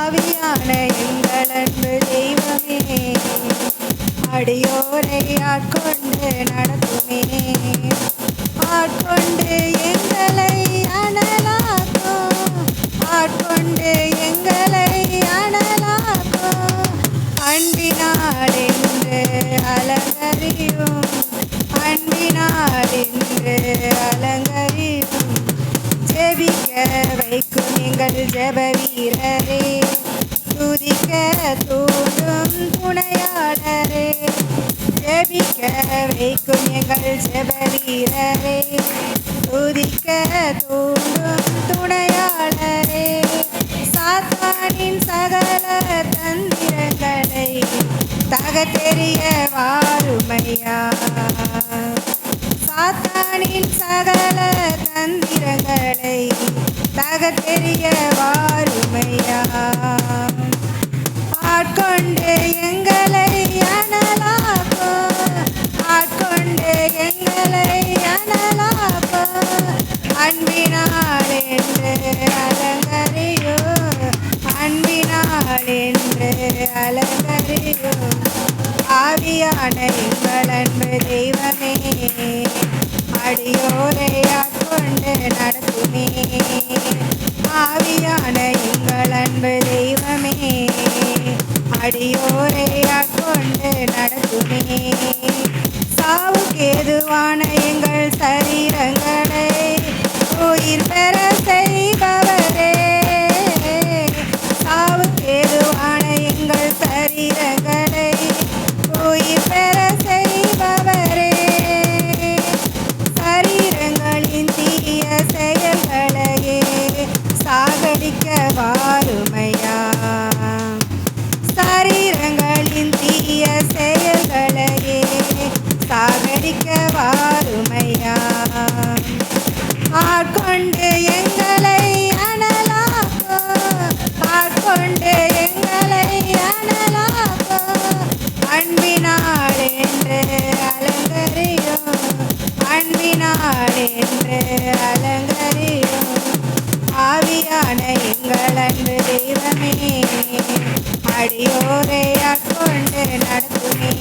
ஆவியான எங்கள் அன்பு தெய்வமே, அடியோரை ஆட்கொண்டு நடத்துமே. ஆட்கொண்டு எங்களை அனலாக்கும், ஆட்கொண்டு எங்களை அனலாக்கும். அன்பினால் என்று அலங்கரியும், அன்பினால் என்று அலங்கரியும். ஜெபிக்க வைக்கும் எங்கள் ஜெப வீரரே, துதிக்க தூண்டும் துணையாளரே. ஜெபிக்க வைக்கும் எங்கள் ஜெப வீரரே, துதிக்க தூண்டும் துணையாளரே. சாத்தானின் சகல தந்திரங்களை தகத்தெறிய வாருமையா, சாத்தானின் சகல தந்திரங்களை தகத்தெறிய வாருமையா. ஆட்கொண்டு எங்களை அனலாக்கும், ஆட்கொண்டு எங்களை அனலாக்கும். அன்பினால் என்று அலங்கரியும், அன்பினால் என்று அலங்கரியும். ஆவியான எங்கள் அன்பு தெய்வமே, அடியோரை ஆட்கொண்டு நடத்துமே. ஆவியான எங்கள் அன்பு தெய்வமே, அடியோரை ஆட்கொண்டு நடத்துமே. சாவுக்கேதுவான எங்கள் சரீரங்களை உயிர் பெற செய்பவரே, சாவுக்கேதுவான எங்கள் சரீரங்களை உயிர் பெற செய்பவரே. சரீரங்களின் தீய செயல்களையே சாகடிக்க வாருமையா, சரீரங்களின் தீய செயல்களையே சாகடிக்க வாருமையா. ஆட்கொண்டு எங்களை அனலாக்கும், ஆட்கொண்டு எங்களை அனலாக்கும். அன்பினால் என்று அலங்கரியும், அன்பினால் என்று அலங்கரியும். ஆவியான எங்கள் அன்பு தெய்வமே, அடியோரை ஆட்கொண்டு நடத்துமே.